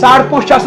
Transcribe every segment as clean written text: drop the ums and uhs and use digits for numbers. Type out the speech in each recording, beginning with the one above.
5:30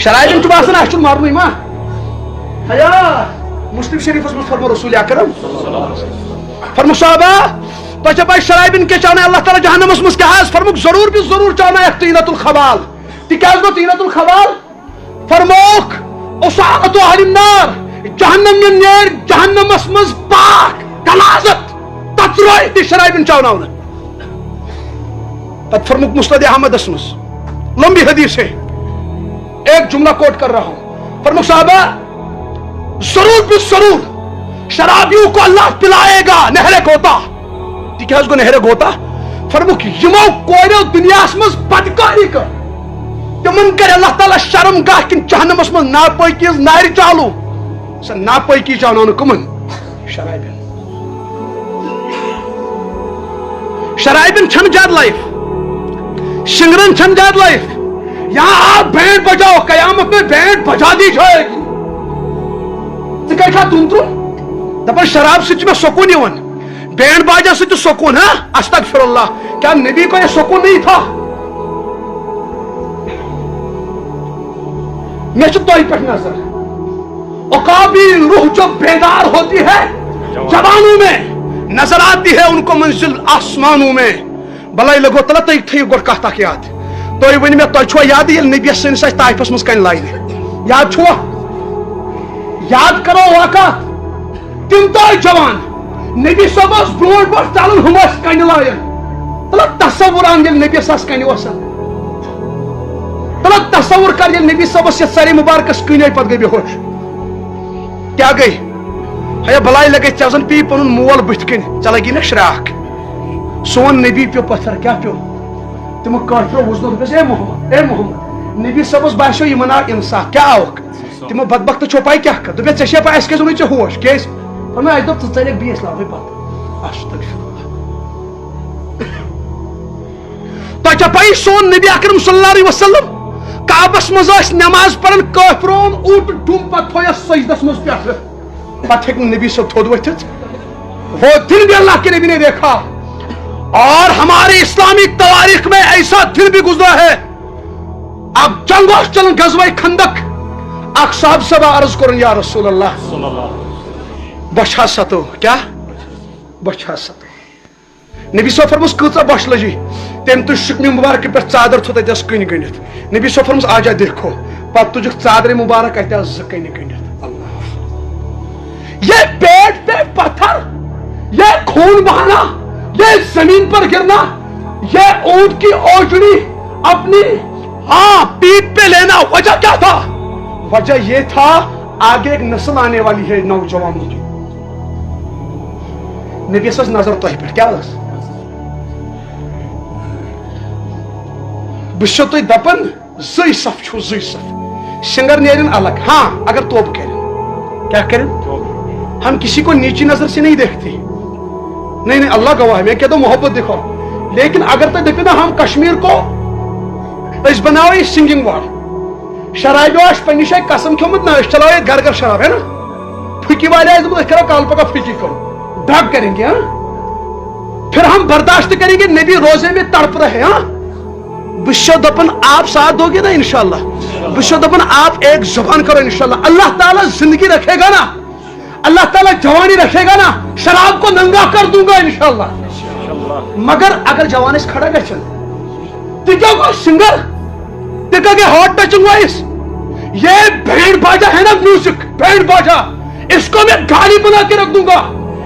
شرائبن باسان اچھا مارن ما حیا مسلم شریف میں فرمو رسول اکرم فرمو صحابہ تو جب شرائبن کے چاہنا اللہ تعالیٰ جہنم اس کیا ہے فرمو ضرور بھی ضرور چاہنا ہے طینت الخبال تکیاز گو طینت الخبال فرموک اصاعت اہل النار جہنم یہ نیر جہنم اسمز پاک کلازت تطروئی تی شرائبن چاہنا ہونا پت فرموک مسند احمد اسمز لمبی حدیث ہے ایک جملہ کوٹ کر رہا ہوں فرموک صحابہ ضرور بھی ضرور شرابیوں کو اللہ پلائے گا نہر گوتا تکیاز گو نہر گوتا فرموک یمو کوئنو دنیا اسمز بدکاری کر تمن کر اللہ تعالیٰ شرم گاہ کن جہنم اسمز ناپاکی ناری چالو سر ناپاکی چالو کمن شرائبن شرائبن چھن جاد لائف شنگرن چھن جاد لائف یہاں آپ بینڈ بجاؤ قیامت میں بینڈ بجا دی جائے گی تم دپن شراب سے میں سکون یون بینڈ باجا سے سکون ہے استغفر اللہ کیا نبی کو یہ سکون نہیں تھا میں تو پہ نظر عقابی روح جو بیدار ہوتی ہے جوانوں میں نظر آتی ہے ان کو منزل آسمانوں میں بلائی لگو تلا تو تھی گوڑ کہتا یاد تو ون میں تو چھو یاد یہ نبی سنس طائفس مز کن لائن یاد چھو یاد کرو واقعات تم تو جوان نبی صبح برو بر چلن ہم کن لائن تلا تصور آن یل نبی ساس کن تلا تصور کر یل نبی صبح یہ ساری مبارکس کن پتہ گئی بے ہوش کیا گئی ہے بلائی لگے چزن پی پن مول بت کن چل گی نا شراک سون نبی پیو پتھر کیا پیو تم کافرو وزنو دس اے محمد نبی صبح باسو یہ منا انصاف کیا آوک تمو بدبخت چھوپائی کیا کر دپے ژے پائی اس کے زونی ژے ہوش کیس فرمایا اے دپ ژے بیس لاوے پتہ استغفر تو ژے پائی سون نبی اکرم صلی اللہ علیہ وسلم کعبس مز نماز پڑھن کافرون اوٹ ڈوم پتہ تھویا سجدس مز پیٹھ پتہ ہیکن نبی صاحب تھود ورتھت وہ دن بھی اللہ کے نبی نے دیکھا اور ہمارے اسلامی تواریخ میں ایسا دن بھی گزرا ہے اب جنگ چلن غزوہ خندق اک صاحب سبا عرض کرن یا رسول اللہ بچھا ستو کیا بچھا ستو نبی صاحب فرمس کۭژاہ بچھ لجی تم تج شکمی مبارک پہ ژادر تھو تتس کن گنت نبی صاحب فرمس آجا دیکھو پتہ تجھک ژادر مبارک اتیا ز کن گنت اللہ یہ پیٹ پہ پتھر یہ خون بہانا یہ زمین پر گرنا یہ اونٹ کی اوجڑی اپنی پیٹ پہ لینا وجہ کیا تھا وجہ یہ تھا آگے ایک نسل آنے والی ہے نوجوانوں کی نبی صاحب نظر تو پہ کیا بس بشو تو دپن زی صف چھو زی صف شنگر نیرن الگ ہاں اگر توب کریں کیا کریں ہم کسی کو نیچی نظر سے نہیں دیکھتے نہیں اللہ گواہ ہے میں کہتا ہوں محبت دکھو لیکن اگر تو دیکھو نا ہم کشمیر کو اس بناو یہ سنگنگ وال شرابی واش پنی شاید قسم کھومت نا اس چلاو یہ گھر گھر شراب ہے نا پھکی والے آئے تو کرو کال پکا پھکی کرو ڈرگ کریں گے ہاں پھر ہم برداشت کریں گے نبی روزے میں تڑپ رہے ہاں بشو دپن آپ ساتھ دو گے نا انشاءاللہ بشو دپن آپ ایک زبان کرو انشاءاللہ اللہ تعالیٰ زندگی رکھے گا نا اللہ تعالیٰ جوانی رکھے گا نا شراب کو ننگا کر دوں گا انشاءاللہ مگر اگر جوان اس کھڑا گئے چل تکیا کو سنگر تکیا کے ہاٹ ٹچنگ وائس یہ بینڈ باجا ہے نا میوزک بینڈ باجا اس کو میں گاڑی بنا کے رکھ دوں گا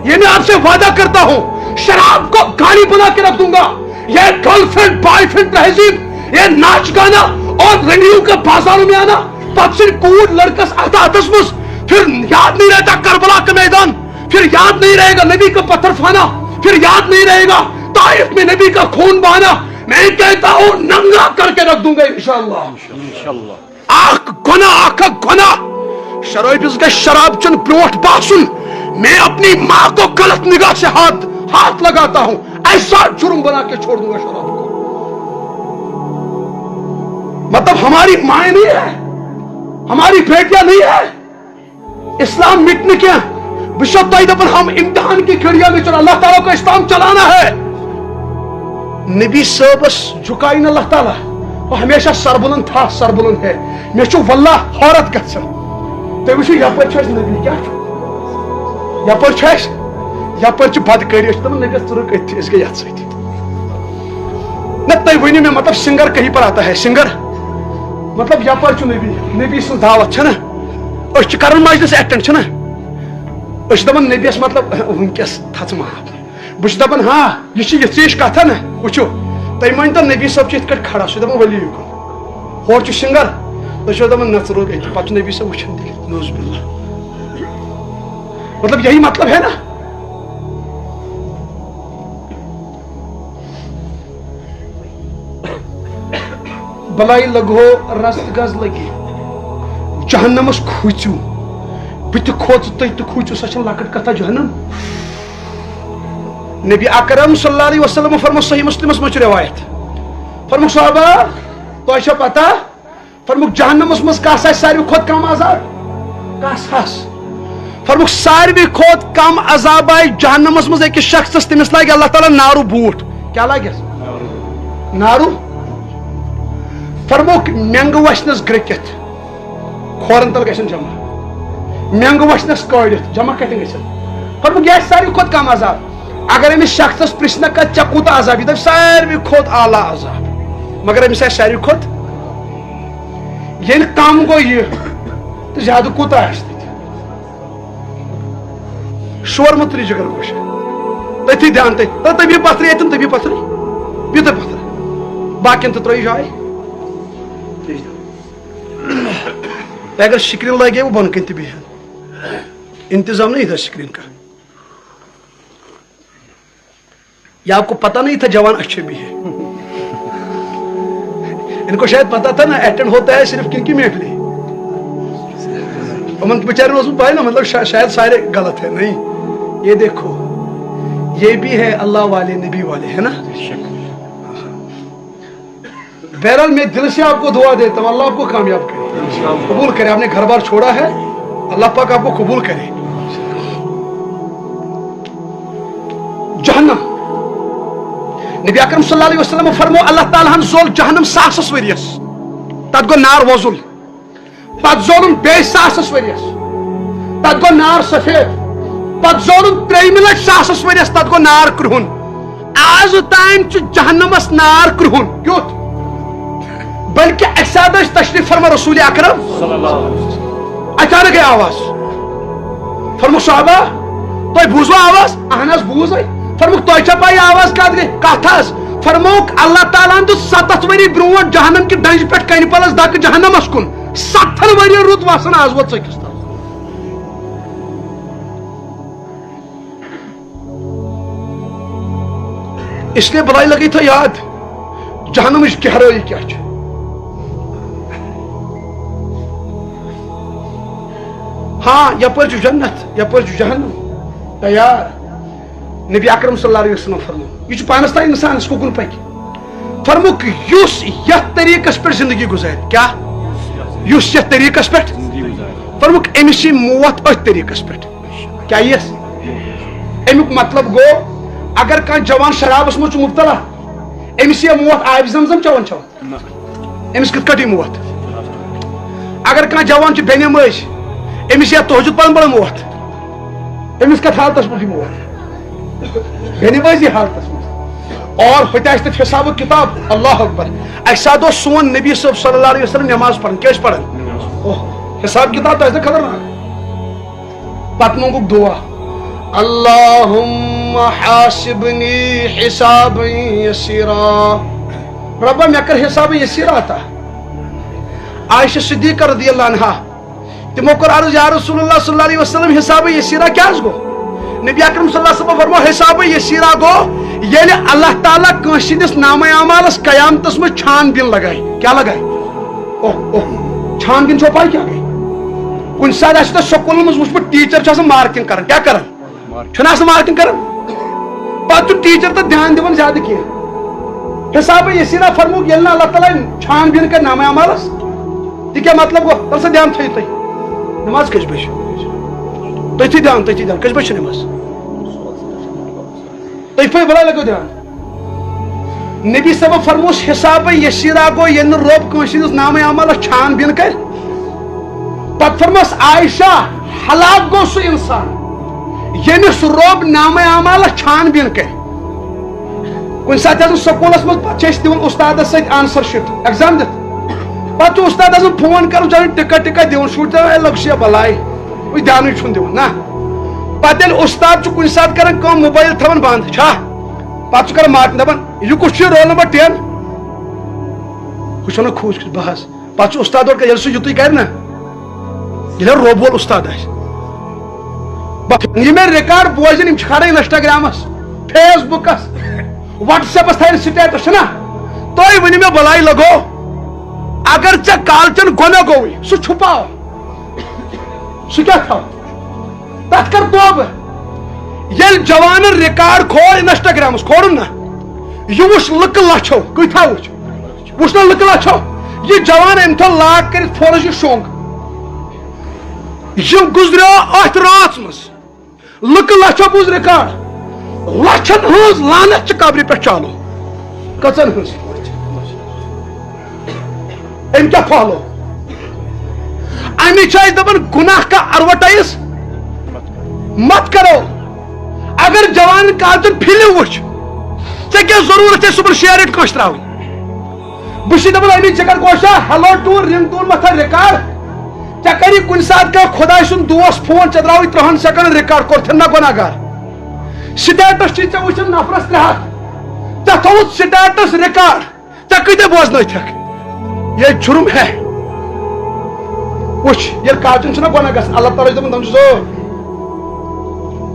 یہ میں آپ سے وعدہ کرتا ہوں شراب کو گاڑی بنا کے رکھ دوں گا یہ گرل فرینڈ بوائے فرینڈ تہذیب یہ ناچ گانا اور ریڈیو کے بازاروں میں آنا پتسر کود لڑکس اتاتس مس پھر یاد نہیں رہتا کربلا کا میدان پھر یاد نہیں رہے گا نبی کا پتھر پھانا پھر یاد نہیں رہے گا طائف میں نبی کا خون بہانا میں کہتا ہوں ننگا کر کے رکھ دوں گا انشاءاللہ آخ گناہ شرابیز کا شراب چن بروٹ باسن میں اپنی ماں کو غلط نگاہ سے ہاتھ لگاتا ہوں ایسا جرم بنا کے چھوڑ دوں گا شراب کو مطلب ہماری مائیں نہیں ہے ہماری بیٹیاں نہیں ہے اسلام مٹنے کیا بشب طائدہ پر ہم امتحان کی کھڑیاں میں چلا اللہ تعالیٰ کو اسلام چلانا ہے نبی صاحب جھکائی نا اللہ تعالیٰ وہ ہمیشہ سربلند تھا سربلند ہے میں چھو واللہ حورت گژھان تُہۍ وٕچھِو یپٲرۍ چھُ اَسہِ نبی کیٛاہ چھُ یپٲرۍ چھُ اَسہِ یپٲرۍ چھُ بدکٲری أسۍ چھِ دپان نبیَس ژٕ رُک أتھی أسۍ گٔے یتھ سۭتۍ نہ تُہۍ ؤنِو مےٚ مطلب سنگر کہیں پر آتا ہے سنگر مطلب یپٲرۍ چھُ نبی سٕنٛز دعوت چھَنہ أسۍ چھِ کران مجلس ایٹینڈ چھِنہ أسۍ چھِ دپان نبیَس مطلب وٕنکیٚس تھژٕ معاف بہٕ چھُس دپان ہاں یہِ چھِ یِژھ ہِش کتھا نہ وٕچھِو تُہۍ مٲنۍتو نبی صٲب چھُ یِتھ کٔٹھۍ کھڑا سُہ چھُ دپان ؤلِو یُکُن ہورٕ چھُ سنگر تُہۍ چھِو دپان نہ ژٕ روٗد أتی پتہٕ چھُ نبی صٲب وٕچھان تیٚلہِ نوز باللہ مطلب یہی مطلب ہے نا بلائی لگو رست گز لگی جہنمس کھوچو بت کھوچ تھی تو کھوچو سا لکٹ کتھا جہنم نبی اکرم صلی اللہ علیہ وسلم فرمو صحیح مسلمس مچ روایت فرمو صحابہ تو چھو پتہ فرمو جہنمس مز کس ساروی کھوت کم عذاب کس فرمو ساروی کھوت کم عذاب آئی جہنمس مز ایک شخص تمس لگہ اللہ تعالیٰ نارو بوٹ کیا لگس نارو فرموک مینگ وشنس گرکت کھورن تل گژھن جمع مینگ وشنس کڑت جمع کتن گژھن فرموک یہ ساروی کھوت کم عذاب اگر امس شخصس پرژھنہ کت ژےٚ کوٗتاہ عذاب یہ دپ ساروی کھوت اعلیٰ عذاب مگر امس آسہِ ساروی کھوت ییٚلہِ کم گوٚو یہِ تہٕ زیادٕ کوٗتاہ آسہِ تتہِ شور متری جگر گوش تٔتھی دھیان تبھی پتھرِ ییٚتٮ۪ن تبھی پتھرِ بیٚیہِ تہِ پتھرِ باقین تہِ ترٲیِو جاے اگر سکرین لگے وہ بن کن بھی انتظام نہیں تھا سکرین کا یا آپ کو پتا نہیں تھا جوان اچھے بھی ہیں ان کو شاید پتا تھا نا اٹینڈ ہوتا ہے صرف کن کی محفلیں امن بیچارے روز پائے نا مطلب شاید سارے غلط ہے نہیں یہ دیکھو یہ بھی ہے اللہ والے نبی والے ہے نا بہرحال میں دل سے آپ کو دعا دیتا ہوں اللہ آپ کو کامیاب کرے قبول کرے آپ نے گھر بار چھوڑا ہے اللہ پاک آپ کو قبول کرے جہنم نبی اکرم صلی اللہ علیہ وسلم فرمو اللہ تعالیٰ زول جہنم ساسس وریس تت گو نار وزل پت زولم بے ساسس وریس تت گو نار سفید پت زولم تریم لچ ساسس وریس تت گو نار کرہن آز تائم چھ جہنمس نار کرہن کیوت بلکہ اکساد تشریف فرما رسول اکرم اچانک آواز فرمو صحابہ تو بوزو آواز اہنس بوز فرموک تو چھا پائی آواز کت گئی کت فرموک اللہ تعالیٰ دت 7 وری برونٹ جہنم کی ڈنج پہ کن پلس دک جہنمس کن 7 وری رت وسان آز ووت ژکس تل اس لیے بلائی لگی تھا یاد جہنم گہرائی کیا چھ ہاں یپر جنت یپر جہنم تیار نبی اکرم صلی اللہ علیہ وسلم فرمو یہ پانس تین انسان اس کو کن پک فرموک یس یت طریقس پہ زندگی گزار کیا یس یت طریقس پہ فرموک امس موت ات طریقس پہ کیا یس امیک مطلب گو اگر کان جوان شرابس مجھ مبتلا امس یہ موت آب زمزم چون چون امس کت کٹی موت اگر کان جوان بینہ مج امس یہ تہجد پڑھن بڑا موت امس کت حالتس پہ موت بینہ مزی حالتس مز اور ہوتے حساب کتاب اللہ اکبر اکساد سون نبی صاحب صلی اللہ علیہ وسلم نماز پڑھن کیا پڑھن حساب کتاب تو خطرناک پتہ منگوک دعا اللہم حاسبنی حسابا یسیرا ربا میں کر حساب یسیرا عطا عائشہ صدیقہ رضی اللہ عنہ تمو کر عرض یا رسول اللہ صلی اللہ علیہ وسلم حساب یسیرا کیا گو نبی اکرم صلی اللہ علیہ وسلم فرمو حساب یسیرا گو یعنی اللہ تعالیٰ کنسندس نام اعمالس قیامتس میں چھان بین لگائی کیا لگائی چھان بین چھو پائی کیا گئی کن ساتھ ایسے تو سکول مز وچ ٹیچر چھو مارکنگ کرن کیا کرن چھنا سے مارکنگ کرن پتہ ٹیچر تو دھیان دیون زیادہ کی حساب یسیرا فرمو یلنا اللہ تعالیٰ چھان بین کر نام اعمالس یہ کیا مطلب گو تل سے دھیان تھوئی تھی نماز کش بش تھی دھیان کش بش نماز تھی بلا لگو دھیان نبی صاحب فرموس حساب یسیرا گو ین رب کنس نام عمل چھان بین کر پت فرموس عائشہ ہلاک گو سہ انسان یمس رب نام عمل چھان بین کر کن سات سکولس مز پہ دن استاد ست آنسر شیٹ ایگزام دت پہ استاد فون کر ٹکٹ دن شر لگ سے بلائی وہ دھیان دن نا پتہ استاد کن سات کر موبائل تھوان بند چھا پتہ کر مارک دپان یہ کس رول نمبر 10 وہ کھوج بہس پتہ استاد یل سہ یت کر نا یہ روب وول استاد یہ میں ریکارڈ بوزن کھڑا Instagrams Facebooks WhatsApps تھین سٹیٹس نا تھی ونو میں بلائی لگو اگر ے کالچن گنہ گوئی سہ چھپاو سہ کیا تھو تک کر توبہ یل جوان ریکارڈ کھول انسٹاگرامس کھولن نا یہ وچ لک لچھو کتھا وچ نا لک لچھو یہ جوان ام تھو لاک کر فونس یہ شونگ یہ گزریو ات رات مز لک لچھو بوز ریکارڈ لچھن ہز لانت قبر پہ چالو کچن ہز ام کیا پھالو امی چاہیے دپن گناہ کا ایڈورٹائز مت کرو اگر جوان کالچن فلم وچ ے کیا ضرورت ہے صبح شیئر اٹ کس ترا بس دپان امی ٹھیک کوشا ہلو ٹور رنگ ٹون متھا ریکارڈ ے کری کن سات کا خدا سن دوست فون ے تراوی 30 سیکنڈ ریکارڈ کورتھن نا گناہ گار سٹیٹس ٹھیک وچن نفرس 300 ے تھوت سٹیٹس ریکارڈ ے کتے بوزنتھ یہ جرم ہے وچ یہ کالچن چھنا گناہ گژھان اللہ تعالیٰ دپان تم سو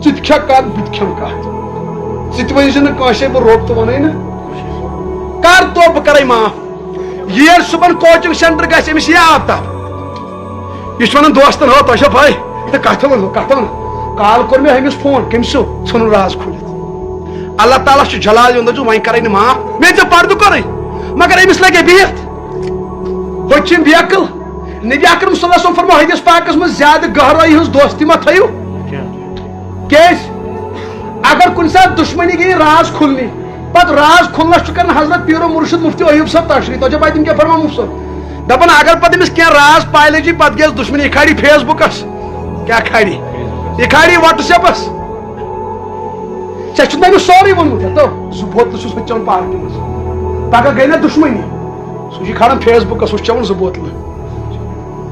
ژٕ کھے کتھ بہٕ تہِ کھٮ۪مہٕ کتھ ژٕ تہِ ؤنزِ نہٕ کٲنٛسے بہٕ روٚب تہٕ ونے نہٕ کر تو بہٕ کرے معاف ییٚلہِ صُبحن کوچنگ سینٹر گژھِ أمِس یی آفتاب یہ چھُ ونان دوستن ہو تۄہہِ چھا پاے تہٕ کتھ ون کال کوٚر مےٚ أمِس فون کٔمِس چھُ ژھُنُن راز کھوٗلِتھ اللہ تعالیٰ چھُ جلال یُن دپژٕ وۄنۍ کرے نہٕ معاف مےٚ ژےٚ پردٕ کوٚرُے مگر أمِس لگے بِہِتھ ہوٚتہِ چھِ بے عقل نبی اکرم صلی اللہ علیہ وسلم فرمو حدیث پاکس مز زیادہ گہرائی ہز دوستی ما تھیو کیس اگر کن سات دشمنی گئی راز کھلنی پت راز کھلنس کر حضرت پیر و مرشد مفتی ایوب صاحب تشریح تو پتہ کیا فرما مفتی صاحب دپان اگر پتہ امس کیا راز پائی لجی پتہ گیس دشمنی یہ کھاڑی فیس بکس کیا کھاڑی یہ کھاڑی واٹس ایپس ٹھیک نا سوری وونمت تو سہ بوتل چھس چون پارٹی مز پگہ گئی نا دشمنی سہ کھاڑان فیس بکس وہ چون سہ بوتل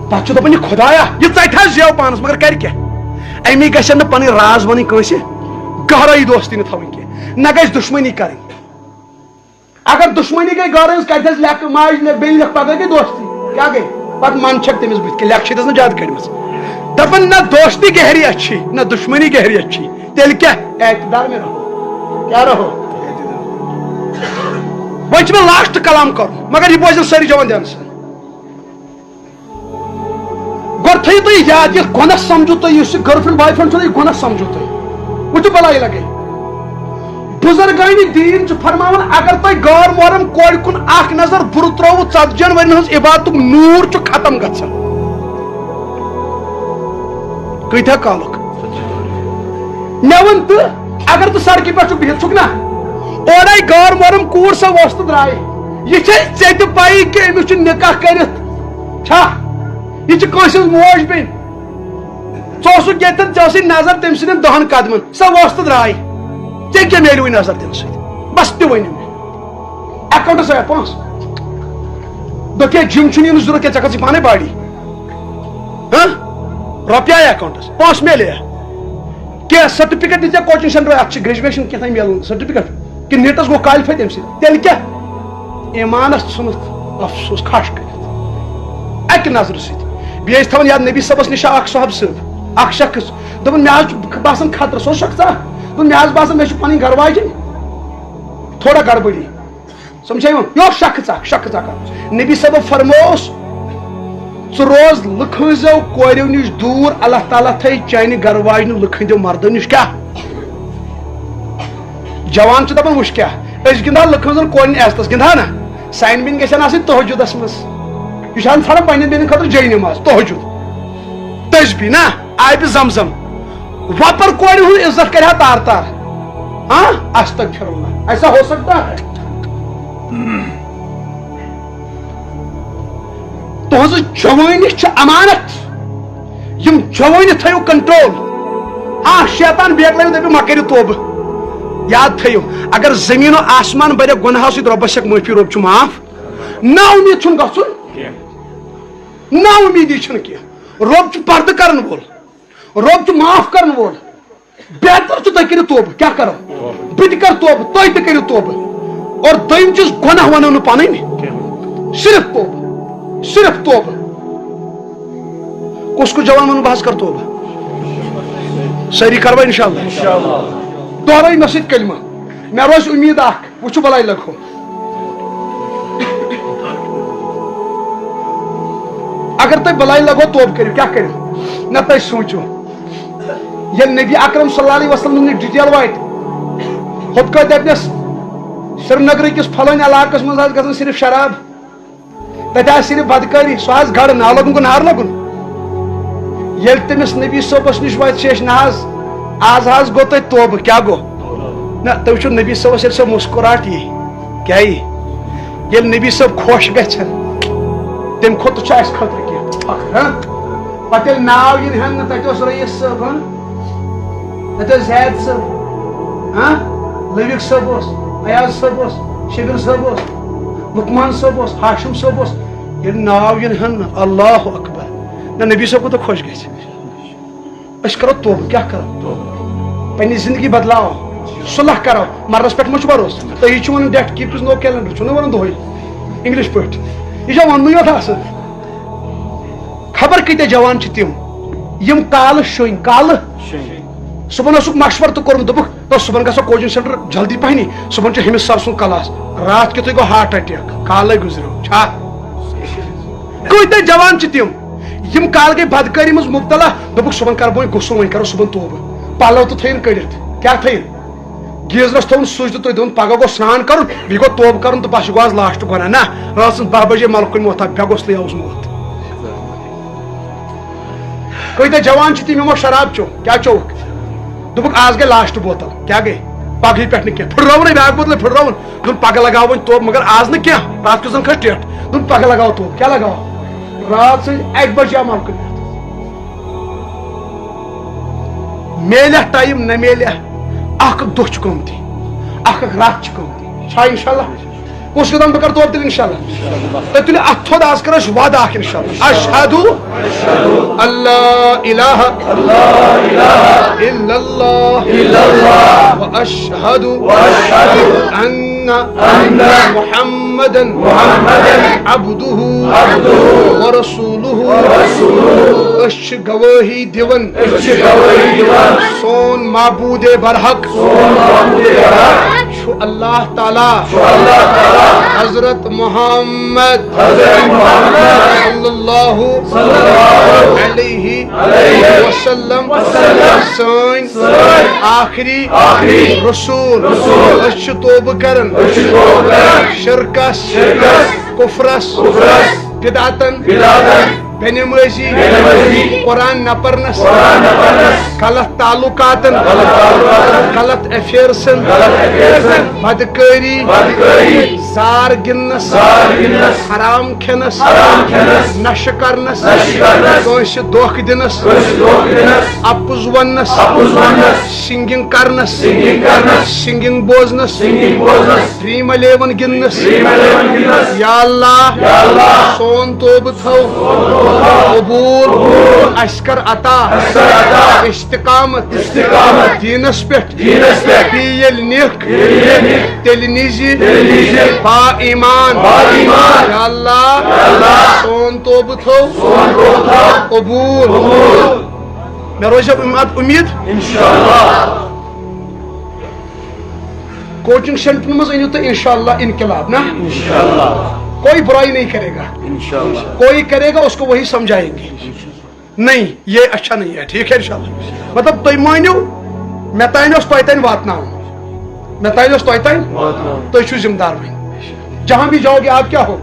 پتہ دپان یہ خدایا یہ ژٹہ زیو پانس مگر کر کیا امی گھن پن راز ون کنس گہرائی دوستی نہ تھوین کی نہ گھس دشمنی کریں اگر دشمنی گئی گہر کتھ لکھ ماج بین لکھ پگہ گئی دوستی کیا گئی پتہ من چھک تمس بت لکھ چھ زیادہ کڑمت دپان نہ دوستی گہری اچھی نہ دشمنی گہری اچھی تیل کیا اعتدار میں رہو کیا رہو وچ میں لاسٹ کلام کر مگر یہ بوزن ساری جوان دھیان سے گھر تھو تھی یاد یہ گناہ سمجھو تھی اس گرل فرینڈ بوائے فرینڈ یہ گناہ سمجھو تھی وہ تو بلائی لگے بزرگان دین فرماون اگر تھی غور محرم کور کن اخ نظر بر ترو 40 ورین ہز عبادت نور ختم گژھان کتھا کالک مے ون تو اگر تو سڑکہ پہ بہت چھک نا اورے غور محرم کور سا وسط درائے یہ ژےٚ تہِ پائی کہ امس نکاح کرت چھا یہ کنس موج بین ثک یتن ثی نظر تم سند 10 قدمن سا وسط درائے ے کیا میلو نظر تم سی بس تہ ون اکاؤنٹس آیا پونس دے جم چھ ضرورت کیا ژے پانے باڑی روپیہ آیا اکاؤنٹس پونس میلے کیا سرٹیفکیٹ دی کوچنگ سینٹر ات گریجویشن کیا میلن سرٹیفکیٹ کہ نیٹس گو کالفائی تم سی تیل کیا ایمانس ژھنت افسوس کھش کر اکہ نظر سی بیس تھوان یاد نبی صبس نش اخ صاحب صاحب اخ شخص دپان مے باسان خطرہ سو شخص مے باسان مے پن گھر واجن تھوڑا گڑبڑی سمجھے یہ شخص شخص نبی صاحب فرموس ژٕ روز لُکھ ہٕنٛزو کوریو نش دور اللہ تعالیٰ تھٲے چانہِ گھر واجنہِ لُکھ ہٕنٛدیو مردو نش کیا جوان چھُ دپان وٕچھ کیا أسۍ گِنٛدہا لُکھ ہٕنٛزن کورٮ۪ن عزتس گِنٛدہا نا سانہِ بیٚنہِ گژھن آسٕنۍ تہجُدس منٛز یہ چھان ژھانڈان پننٮ۪ن بیٚنٮ۪ن خٲطرٕ جاے نماز تہجُد تسبیح نا آبِ زمزم وپر کورِ ہُنٛد عزت کرِ ہا تار تار ہاں استغفر اللہ ایسا ہو سکتا ہے تہذ جوانی امانت یم جوانی تھو کنٹرول ہاں شیطان بیکلو دپی ما کرو توبہ یاد تھو اگر زمین و آسمان برے گناہو ست ربس ہیک معافی رب چھ معاف نا امید چھن گژھن نا امیدی چھن کی رب چھ پردہ کرن وول رب چھ معاف کرن وول بہتر چھ تہ کرو توبہ کیا کرو بہ تہ کر توبہ تہ تہ کرو توبہ اور دویم چیز گناہ ونو نہ پنن صرف توبہ صرف توبہ کس کو جوان من بحث کر توبہ ساری کروا انشاءاللہ دہرائی مسجد کلمہ مے روز امید اخ وچھو بلائی لگو اگر تھی بلائی لگو توبہ کرو کیا کرو نہ تھی سوچو یہ نبی اکرم صلی اللہ علیہ وسلم ڈیٹیل وات ہت کہ دپنس سری نگر کس پھلن علاقس مز گژھن صرف شراب تتہ صرف بدکاری سہ گڑ نا لگن کو نار لگن یل تمس نبی صبس نش وات شیش ناز آز حاض گو تہ توبہ کیا گو نہ تھی وچھو نبی صبس یل سہ مسکراہٹ یہ کیا یہ یل نبی صب خوش گژھن تم کھت چھ اس خطر کیا پتہ یل ناو ین ہن تتہ اوس رئیس صاحب تتہ زید صاحب ہاں لوک صاحب اوس ایاز صاحب اوس شبیر صاحب اوس لقمان صاحب اوس ہاشم صاحب اوس یل ناو ین ہن اللہ اکبر نہ نبی صاحب کو تو خوش گژھِ اس کرو توبہ کیا کرو پنی زندگی بدلاو صلح کرو مرس پہ مجھ بروس تھی ون ڈیٹ کیپس نو کیلنڈر چھو ون دہی انگلش پہ یہ ون یوت آ خبر کتیا جوان تم یم کال شوین کال صبح مشور تو کورمت دپک صبح گھو کوچنگ سینٹر جلدی پہنی صبح ہمس سر سن کلاس رات کت گو ہارٹ اٹیک کال گزرو چھا کتیا جوان تم یم کال گئی بدکاری مز مبتلا دپک صبح کر بہ غسل ون کرو صبح توبہ پلو تو تھین کڑت کیا تھین گیزرس تھون سوچ تو دن پگہ گو سران کرن بیٚیہِ گو توبہ کرن تو بس گو آز لاسٹ گناہ نا رات سن 10 بجے ملکن موت پہ گوس لیاوس موت کتیا جوان تم یمو شراب چو کیا چوک دپک آز گئی لاسٹ بوتل کیا گئی پگہ پہ کی پھٹرون بیاکھ بوتل پھٹرون دن پگہ لگاو ون توبہ مگر آز نا کیا رات کس کھس ٹیٹ دن پگہ لگاو توبہ کیا لگاو رات سے 1 بجے ملکن میلیا ٹائم نہ میلیا اخ دہ قمتی اخ رات قمتی چھا انشاءاللہ کس قدم بہ کر توبہ تیل انشاءاللہ تو تیل ات تھود آز کر وعد اخ انشاءاللہ اشہد اللہ الہ الا اللہ واشہد ان محمدا عبدہ ورسولہ اش گواہی دیون سون معبود برحق شو اللہ تعالی حضرت محمد صلی اللہ علیہ وسلم سن آخری رسول اش توبہ کرن شرکس کفرس بدعتن بے نمازی قرآن نہ پرنس غلط تعلقاتن غلط افیئرسن بدکاری زار گنس حرام کھنس نشہ کرنس کانس دھوکہ دنس اپز ونس سنگنگ کرنس سنگنگ بوزنس ڈریم 11 گنس یا اللہ سون توبہ تھو قبول اشکر عطا استقامت دینس پہ یل نک تیل نیزی با ایمان یا اللہ سون توبہ تھو قبول میں روز امید انشاءاللہ کوچنگ سینٹر مز انیو تو انشاءاللہ انقلاب نا انشاءاللہ کوئی برائی نہیں کرے گا انشاءاللہ کوئی کرے گا اس کو وہی سمجھائیں گے نہیں یہ اچھا نہیں ہے ٹھیک ہے انشاءاللہ مطلب تھی مانو میں تین تین واتن میں تین تھی چھو ذمہ دار ون جہاں بھی جاؤ گے آپ کیا ہو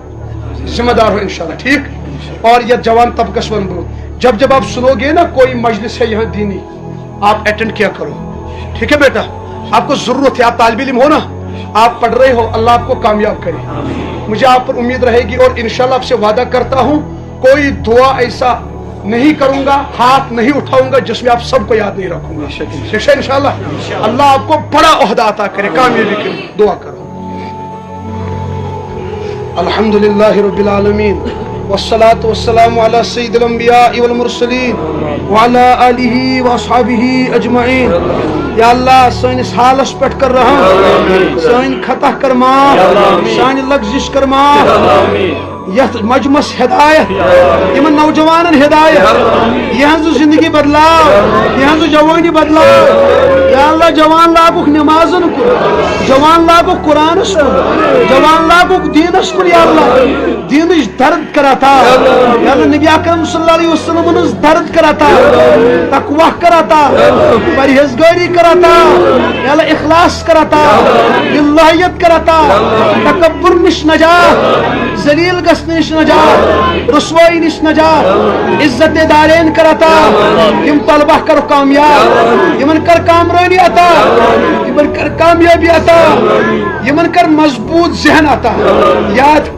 ذمہ دار ہو انشاءاللہ ٹھیک اور یہ جوان طبقس ون بو جب آپ سنو گے نا کوئی مجلس ہے یہاں دینی آپ اٹینڈ کیا کرو ٹھیک ہے بیٹا آپ کو ضرورت ہے آپ طالب علم ہو نا آپ پڑھ رہے ہو, اللہ آپ کو کامیاب کرے. مجھے آپ پر امید رہے گی اور انشاءاللہ آپ سے وعدہ کرتا ہوں کوئی دعا ایسا نہیں کروں گا, ہاتھ نہیں اٹھاؤں گا جس میں آپ سب کو یاد نہیں رکھوں گا. انشاءاللہ اللہ آپ کو بڑا عہدہ عطا کرے, کامیابی کرے. دعا کرو. الحمدللہ رب العالمین والصلاة والسلام علی سید الانبیاء والمرسلین وعلی آلہ واصحابہ اجمعین. یا اللہ سانس حالس پٹھ کر رحم, سان خطا کر معاف, سان لغزش کر معاف. یت مجمس ہدایت, یمن نوجوانن ہدایت, یہاں زندگی بدلاو, یہاں جوانی بدلاو. یا اللہ جوان لاگوک نمازن کو, جوان لاگوک قرآنس کو, جوان لاگوک دینس کو. یا اللہ دینش درد کراتا, یا اللہ نبی اکرم صلی اللہ علیہ وسلم درد کراتا, تقوی کراتا, پرہیزگاری کراتا, یا اللہ اخلاص کراتا, للہیت کراتا, تکبر نش نجات, ذلیل نش نجات, رسوائی نش نجات, عزت دارین کراتا. یم طلبہ کرو کامیاب, یمن کر کامرانی عطا, یمن کر کامیابی عطا, یمن کر مضبوط ذہن عطا, یاد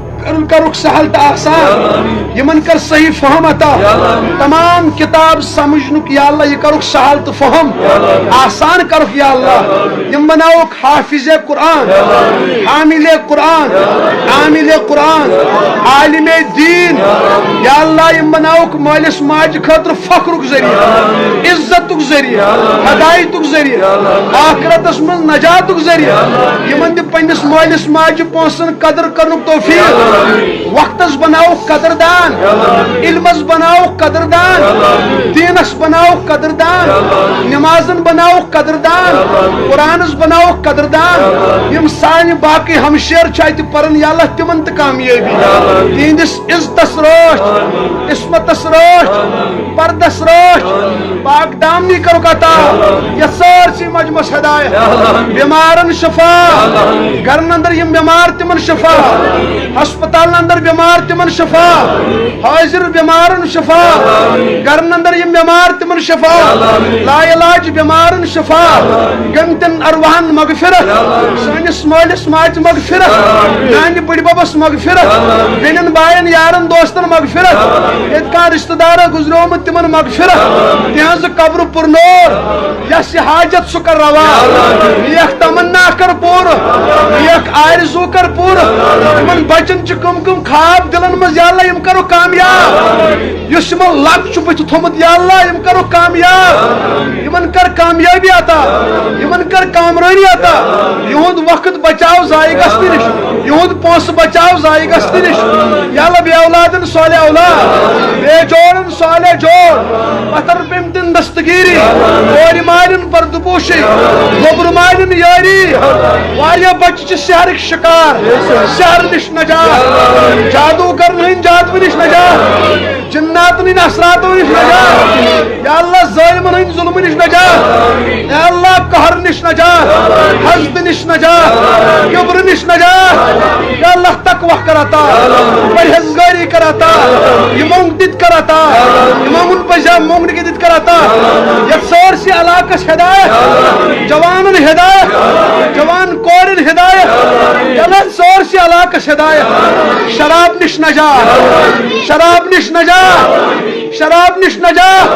کرک سہل تا آسان, یمن کر صحیح فہم عطا. تمام کتاب سمجھنک یا اللہ یہ کرک سہل تو فہم آسان کرک. یا اللہ یم بناوک حافظ قرآن, حامل قرآن, عامل قرآن, عالم دین. یا اللہ یم بناوک مالس ماج خاطر فخرک ذریعہ, عزتک ذریعہ, ہدایتک ذریعہ, آخرتس من نجاتک ذریعہ. یمن دی پنس مالس ماج پونسن قدر کرنک توفیق, وقتس بناو قدردان, علمس بناو قدردان, دینس بناو قدردان, نمازن بناو قدردان, قرآنس بناو قدردان. یم سان باقی ہمشیر چاہتے پرن یا اللہ تمن تہ کامیابی, تہندس عزتس روش, عصمتس روش, پردس روش, پاک دامنی کرو عطا. یہ سارسی مجمس ہدایت, بیمارن شفا, گرن اندر یم بیمار تمن شفا, ہسپتال اندر بیمار تمن شفا, حاضر بیمارن شفا, گرن اندر یم بیمار تمن شفا, لا علاج بیمارن شفا, گمتن ارواحن مغفرت, سانس مالس ماج مغفرت, نانی بڑی بابس مغفرت, بینن بائن یارن دوستن مغفرت, اتکان رشتہ دار گزرومت تمن مغفرت. تہذ قبر پر نور, یس حاجت سہ کر روا, یک تمنا کر پور, یک آرزو کر پور. تمن بچن کم کم خواب دلن مز یا اللہ یم کرو کامیاب, یس یمن لک چھ بت تھومت یا اللہ یم کرو کامیاب, یمن کر کامیابی عطا, یمن کر کامرانی عطا. یہند وقت بچاو ضائع گژھنہ نش, یہند پونسہ بچاو ضائع گژھنہ نش. یا اللہ بے اولادن صالح اولاد, بے جوڑن صالح جوڑ, پتر پیمتن دستگیری, کور مالن پردپوشی, گوبر مالن یاری. واریاہ بچہ چھ سحرک شکار, سحر نش نجات, جادوگر ہند جادو نش نجات, جنات ہند اثراتو نش نجات. یا اللہ ظالمن ہند ظلم نش نجات, یا اللہ قہر نش نجات, حسد نش نجات, کبر نش نجات. یا اللہ تقوی کراتا, پرہیزگاری کراتا, یمون دت کراتا, یمون پجا مونگ دت کراتا. یہ سارسی علاقس ہدایت, جوانن ہدایت, جوان کورن ہدایت. یا اللہ سارسی علاقس ہدایت. شراب نش نجات, شراب نش نجات, شراب نش نجات,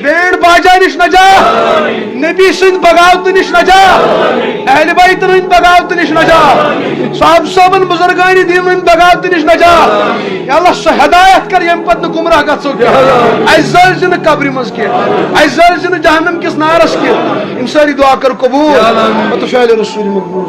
بینڈ باجا نش نجات, نبی سند بغاوت نش نجات, اہل بیت ہند بغاوت نش نجات, صاحب صوبن بزرگانی دین ہند بغاوت نش نجات. یا اللہ سہ ہدایت کر یم پتہ گمراہ گژھو کینٛہہ, اَسہِ زٲلۍ زِ نہٕ قبرِ منٛز کینٛہہ, اَسہِ زٲلۍ زِ نہٕ جہنم کِس نارس کینٛہہ. یِم سٲری دعا کر قبوٗل. شاید رسول مقبول.